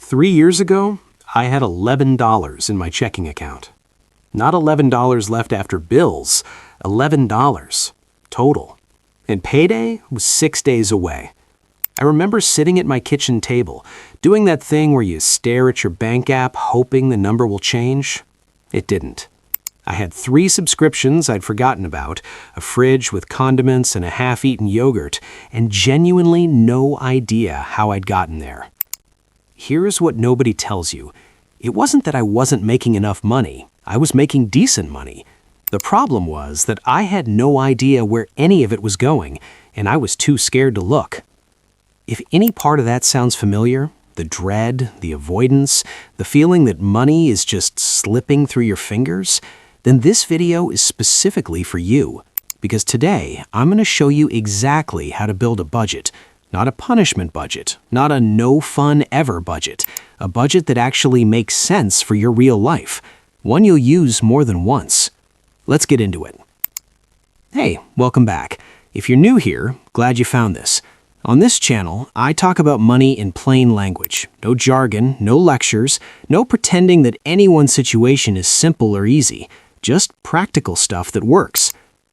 3 years ago, I had $11 in my checking account. Not $11 left after bills, $11 total. And payday was 6 days away. I remember sitting at my kitchen table, doing that thing where you stare at your bank app hoping the number will change. It didn't. I had 3 subscriptions I'd forgotten about, a fridge with condiments and a half-eaten yogurt, and genuinely no idea how I'd gotten there. Here's what nobody tells you. It wasn't that I wasn't making enough money. I was making decent money. The problem was that I had no idea where any of it was going, and I was too scared to look. If any part of that sounds familiar, the dread, the avoidance, the feeling that money is just slipping through your fingers, then this video is specifically for you. Because today, I'm going to show you exactly how to build a budget. Not a punishment budget, not a no fun ever budget. A budget that actually makes sense for your real life. One you'll use more than once. Let's get into it. Hey, welcome back. If you're new here, glad you found this. On this channel, I talk about money in plain language. No jargon, no lectures, no pretending that anyone's situation is simple or easy. Just practical stuff that works.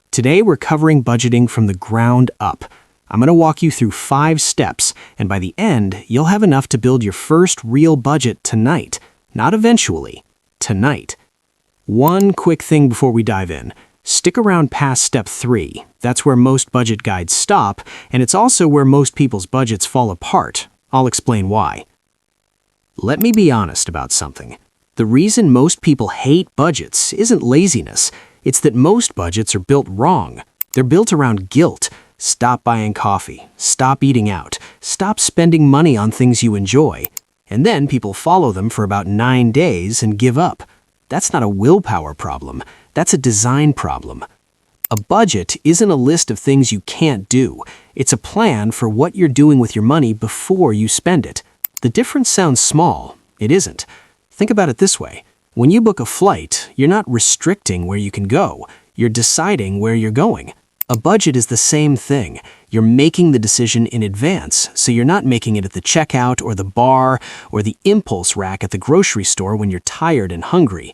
Today, we're covering budgeting from the ground up. I'm going to walk you through 5 steps, and by the end, you'll have enough to build your first real budget tonight. Not eventually, tonight. One quick thing before we dive in. Stick around past step 3. That's where most budget guides stop, and it's also where most people's budgets fall apart. I'll explain why. Let me be honest about something. The reason most people hate budgets isn't laziness. It's that most budgets are built wrong. They're built around guilt. Stop buying coffee. Stop eating out. Stop spending money on things you enjoy. And then people follow them for about 9 days and give up. That's not a willpower problem. That's a design problem. A budget isn't a list of things you can't do. It's a plan for what you're doing with your money before you spend it. The difference sounds small. It isn't. Think about it this way. When you book a flight, you're not restricting where you can go. You're deciding where you're going. A budget is the same thing. You're making the decision in advance, so you're not making it at the checkout or the bar or the impulse rack at the grocery store when you're tired and hungry.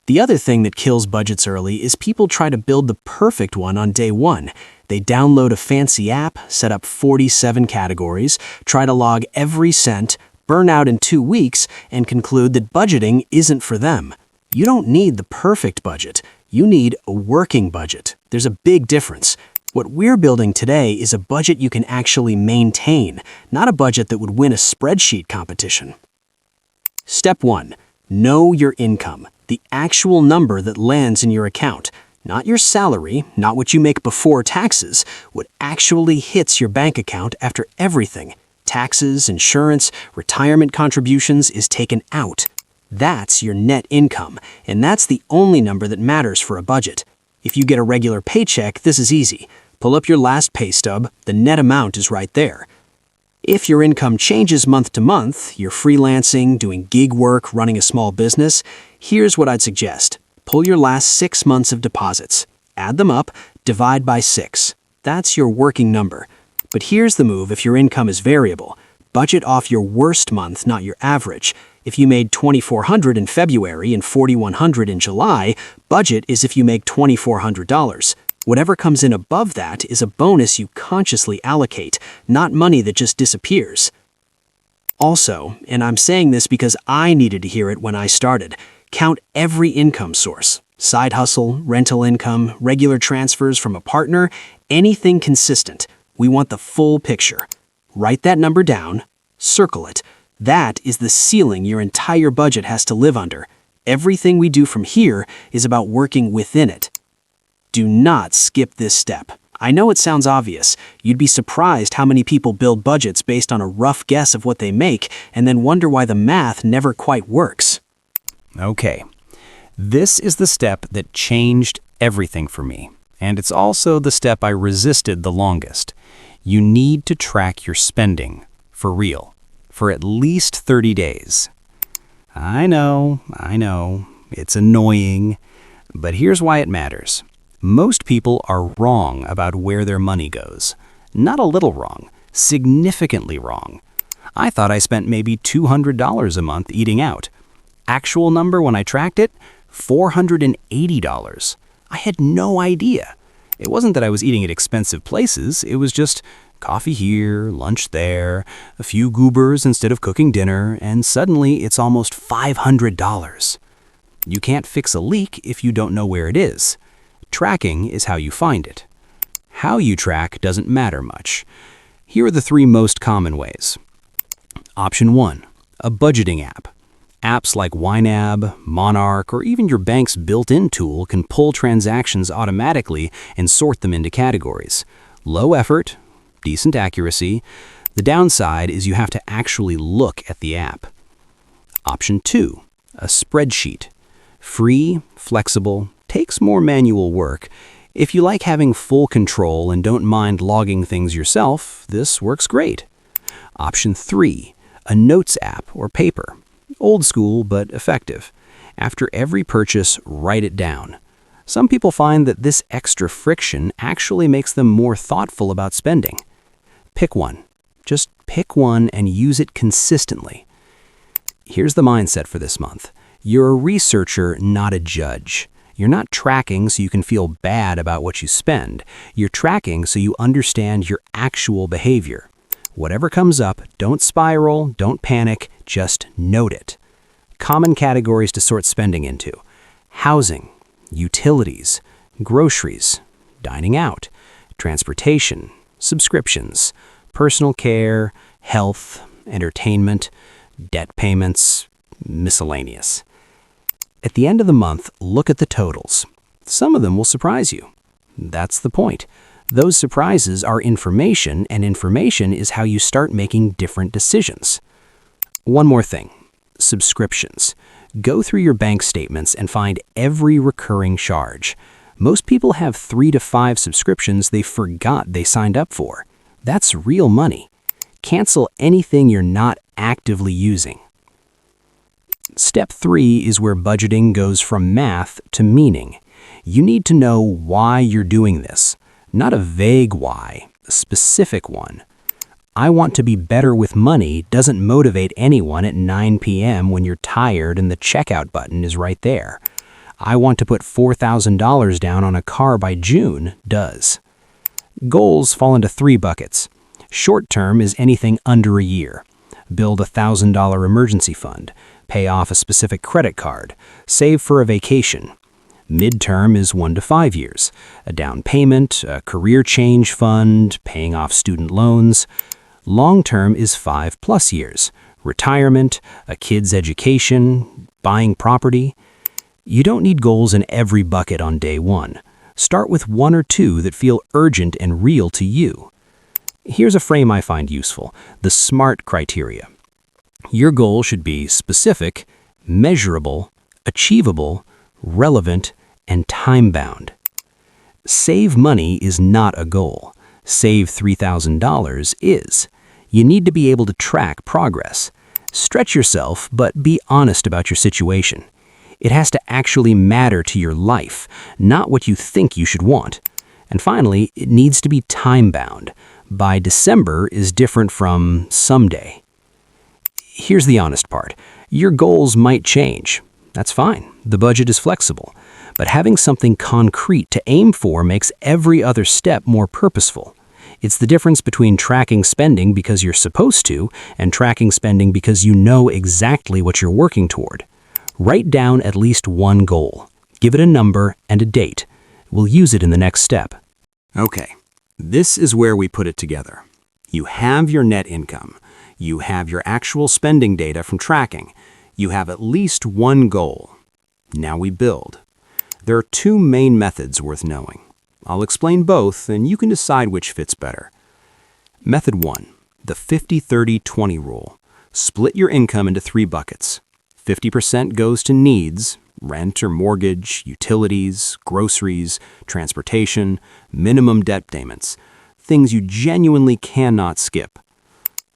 The other thing that kills budgets early is people try to build the perfect one on day one. They download a fancy app, set up 47 categories, try to log every cent, burn out in 2 weeks, and conclude that budgeting isn't for them. You don't need the perfect budget. You need a working budget. There's a big difference. What we're building today is a budget you can actually maintain, not a budget that would win a spreadsheet competition. Step 1. Know your income, the actual number that lands in your account. Not your salary, not what you make before taxes, what actually hits your bank account after everything. Taxes, insurance, retirement contributions is taken out. That's your net income, and that's the only number that matters for a budget. If you get a regular paycheck, this is easy. Pull up your last pay stub, the net amount is right there. If your income changes month to month, you're freelancing, doing gig work, running a small business, here's what I'd suggest. Pull your last 6 months of deposits, add them up, divide by 6. That's your working number. But here's the move if your income is variable. Budget off your worst month, not your average. If you made $2,400 in February and $4,100 in July, budget is if you make $2,400. Whatever comes in above that is a bonus you consciously allocate, not money that just disappears. Also, and I'm saying this because I needed to hear it when I started, count every income source. Side hustle, rental income, regular transfers from a partner, anything consistent. We want the full picture. Write that number down, circle it. That is the ceiling your entire budget has to live under. Everything we do from here is about working within it. Do not skip this step. I know it sounds obvious. You'd be surprised how many people build budgets based on a rough guess of what they make and then wonder why the math never quite works. Okay, this is the step that changed everything for me. And it's also the step I resisted the longest. You need to track your spending, for real, for at least 30 days. I know, it's annoying, but here's why it matters. Most people are wrong about where their money goes. Not a little wrong, significantly wrong. I thought I spent maybe $200 a month eating out. Actual number when I tracked it? $480. I had no idea. It wasn't that I was eating at expensive places, it was just coffee here, lunch there, a few goobers instead of cooking dinner, and suddenly it's almost $500. You can't fix a leak if you don't know where it is. Tracking is how you find it. How you track doesn't matter much. Here are the 3 most common ways. Option 1, a budgeting app. Apps like YNAB, Monarch, or even your bank's built-in tool can pull transactions automatically and sort them into categories. Low effort, decent accuracy. The downside is you have to actually look at the app. Option 2, a spreadsheet. Free, flexible, takes more manual work. If you like having full control and don't mind logging things yourself, this works great. Option 3, a notes app or paper. Old school but effective. After every purchase, write it down. Some people find that this extra friction actually makes them more thoughtful about spending. Pick one. Just pick one and use it consistently. Here's the mindset for this month. You're a researcher, not a judge. You're not tracking so you can feel bad about what you spend. You're tracking so you understand your actual behavior. Whatever comes up, don't spiral, don't panic, just note it. Common categories to sort spending into: housing, utilities, groceries, dining out, transportation, subscriptions, personal care, health, entertainment, debt payments, miscellaneous. At the end of the month, look at the totals. Some of them will surprise you. That's the point. Those surprises are information, and information is how you start making different decisions. One more thing. Subscriptions. Go through your bank statements and find every recurring charge. Most people have 3 to 5 subscriptions they forgot they signed up for. That's real money. Cancel anything you're not actively using. Step 3 is where budgeting goes from math to meaning. You need to know why you're doing this. Not a vague why, a specific one. I want to be better with money doesn't motivate anyone at 9 p.m. when you're tired and the checkout button is right there. I want to put $4,000 down on a car by June does. Goals fall into 3 buckets. Short term is anything under a year. Build a $1,000 emergency fund. Pay off a specific credit card. Save for a vacation. Midterm is 1 to 5 years. A down payment, a career change fund, paying off student loans. Long-term is 5+ years. Retirement, a kid's education, buying property. You don't need goals in every bucket on day 1. Start with 1 or 2 that feel urgent and real to you. Here's a frame I find useful, the SMART criteria. Your goal should be specific, measurable, achievable, relevant, and time-bound. Save money is not a goal. Save $3,000 is. You need to be able to track progress. Stretch yourself, but be honest about your situation. It has to actually matter to your life, not what you think you should want. And finally, it needs to be time-bound. By December is different from someday. Here's the honest part. Your goals might change. That's fine. The budget is flexible. But having something concrete to aim for makes every other step more purposeful. It's the difference between tracking spending because you're supposed to and tracking spending because you know exactly what you're working toward. Write down at least one goal. Give it a number and a date. We'll use it in the next step. Okay, this is where we put it together. You have your net income. You have your actual spending data from tracking. You have at least one goal. Now we build. There are 2 main methods worth knowing. I'll explain both, and you can decide which fits better. Method 1, the 50-30-20 rule. Split your income into 3 buckets. 50% goes to needs, rent or mortgage, utilities, groceries, transportation, minimum debt payments, things you genuinely cannot skip.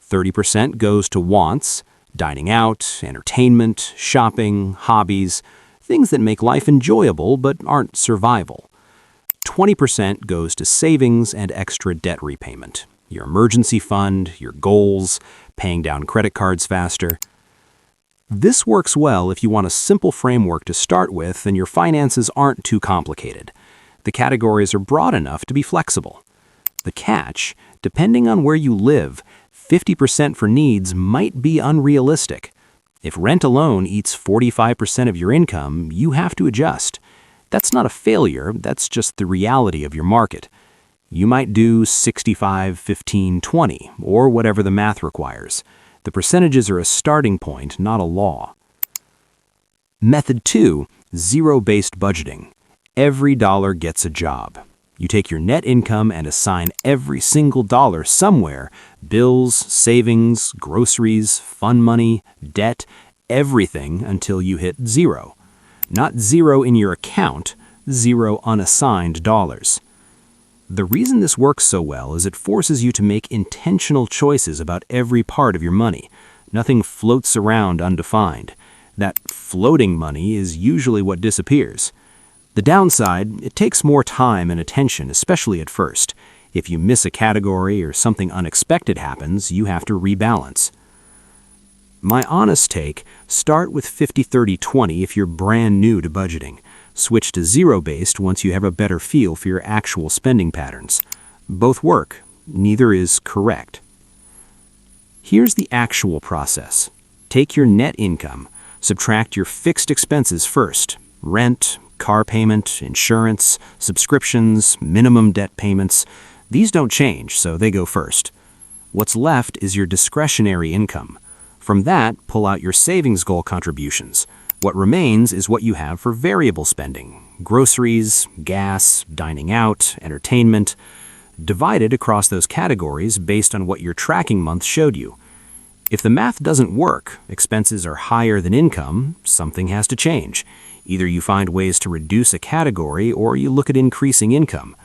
30% goes to wants, dining out, entertainment, shopping, hobbies, things that make life enjoyable but aren't survival. 20% goes to savings and extra debt repayment. your emergency fund, your goals, paying down credit cards faster. This works well if you want a simple framework to start with and your finances aren't too complicated. The categories are broad enough to be flexible. The catch, depending on where you live, 50% for needs might be unrealistic. If rent alone eats 45% of your income, you have to adjust. That's not a failure, that's just the reality of your market. You might do 65, 15, 20, or whatever the math requires. The percentages are a starting point, not a law. Method 2, zero-based budgeting. Every dollar gets a job. You take your net income and assign every single dollar somewhere: bills, savings, groceries, fund money, debt, everything until you hit zero. Not zero in your account, zero unassigned dollars. The reason this works so well is it forces you to make intentional choices about every part of your money. Nothing floats around undefined. That floating money is usually what disappears. The downside, it takes more time and attention, especially at first. If you miss a category or something unexpected happens, you have to rebalance. My honest take, start with 50-30-20 if you're brand new to budgeting. Switch to zero-based once you have a better feel for your actual spending patterns. Both work, neither is correct. Here's the actual process. Take your net income, subtract your fixed expenses first: rent, car payment, insurance, subscriptions, minimum debt payments. These don't change, so they go first. What's left is your discretionary income. From that, pull out your savings goal contributions. What remains is what you have for variable spending: groceries, gas, dining out, entertainment. Divide it across those categories based on what your tracking month showed you. If the math doesn't work, expenses are higher than income, something has to change. Either you find ways to reduce a category or you look at increasing income.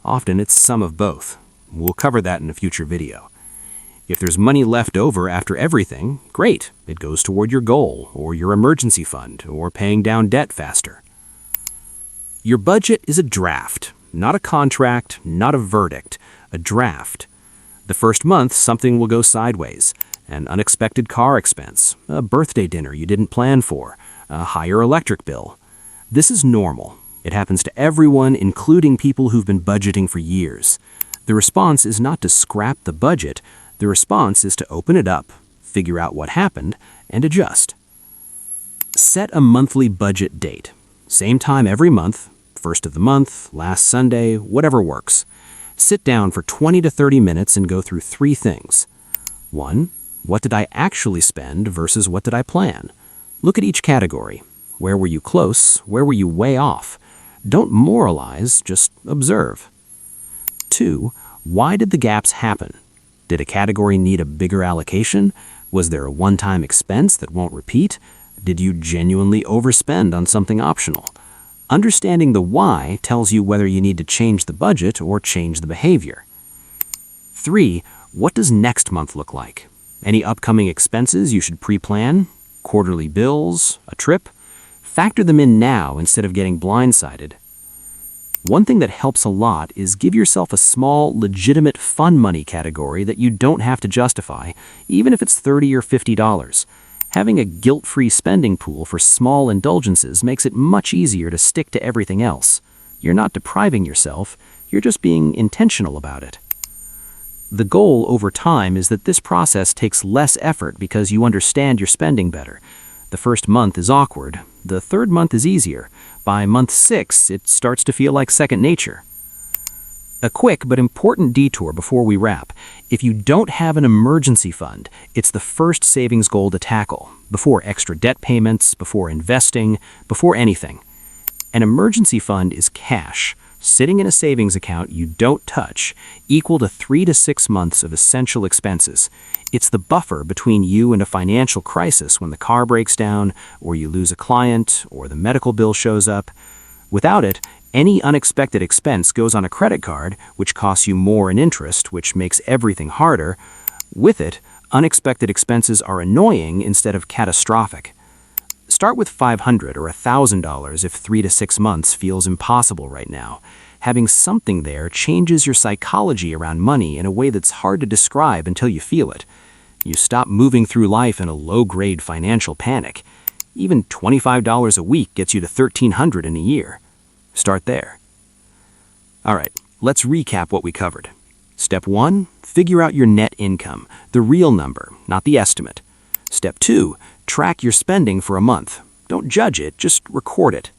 Often it's some of both. We'll cover that in a future video. If there's money left over after everything, great. It goes toward your goal or your emergency fund or paying down debt faster. Your budget is a draft, not a contract, not a verdict, a draft. The first month, something will go sideways. An unexpected car expense, a birthday dinner you didn't plan for, a higher electric bill. This is normal. It happens to everyone, including people who've been budgeting for years. The response is not to scrap the budget. The response is to open it up, figure out what happened, and adjust. Set a monthly budget date. Same time every month, first of the month, last Sunday, whatever works. Sit down for 20 to 30 minutes and go through 3 things. 1. What did I actually spend versus what did I plan? Look at each category. Where were you close? Where were you way off? Don't moralize, just observe. 2. Why did the gaps happen? Did a category need a bigger allocation? Was there a one-time expense that won't repeat? Did you genuinely overspend on something optional? Understanding the why tells you whether you need to change the budget or change the behavior. 3. What does next month look like? Any upcoming expenses you should pre-plan? Quarterly bills? A trip? Factor them in now instead of getting blindsided. One thing that helps a lot is give yourself a small, legitimate fun money category that you don't have to justify, even if it's $30 or $50. Having a guilt-free spending pool for small indulgences makes it much easier to stick to everything else. You're not depriving yourself, you're just being intentional about it. The goal over time is that this process takes less effort because you understand your spending better. The first month is awkward. The third month is easier. By month 6, it starts to feel like second nature. A quick but important detour before we wrap. If you don't have an emergency fund, it's the first savings goal to tackle, before extra debt payments, before investing, before anything. An emergency fund is cash, sitting in a savings account you don't touch, equal to 3 to 6 months of essential expenses. It's the buffer between you and a financial crisis when the car breaks down, or you lose a client, or the medical bill shows up. Without it, any unexpected expense goes on a credit card, which costs you more in interest, which makes everything harder. With it, unexpected expenses are annoying instead of catastrophic. Start with $500 or $1,000 if 3 to 6 months feels impossible right now. Having something there changes your psychology around money in a way that's hard to describe until you feel it. You stop moving through life in a low-grade financial panic. Even $25 a week gets you to $1,300 in a year. Start there. All right, let's recap what we covered. Step 1, figure out your net income, the real number, not the estimate. Step 2, track your spending for a month. Don't judge it, just record it.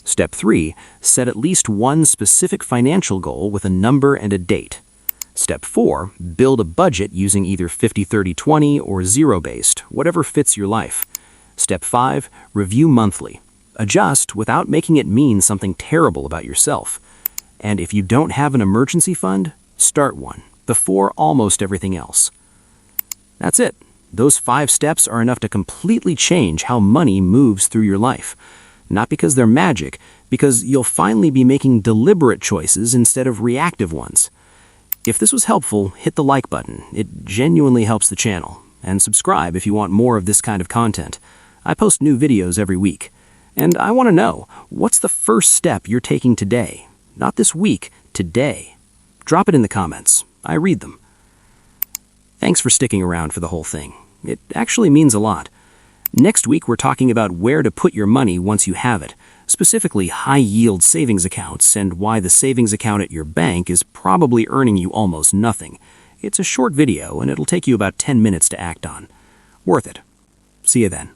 Step 3, set at least one specific financial goal with a number and a date. Step 4, build a budget using either 50-30-20 or zero-based, whatever fits your life. Step 5, review monthly. Adjust without making it mean something terrible about yourself. And if you don't have an emergency fund, start one, before almost everything else. That's it. Those 5 steps are enough to completely change how money moves through your life. Not because they're magic, because you'll finally be making deliberate choices instead of reactive ones. If this was helpful, hit the like button. It genuinely helps the channel. And subscribe if you want more of this kind of content. I post new videos every week. And I want to know, what's the first step you're taking today? Not this week, today. Drop it in the comments. I read them. Thanks for sticking around for the whole thing. It actually means a lot. Next week, we're talking about where to put your money once you have it, specifically high-yield savings accounts and why the savings account at your bank is probably earning you almost nothing. It's a short video, and it'll take you about 10 minutes to act on. Worth it. See you then.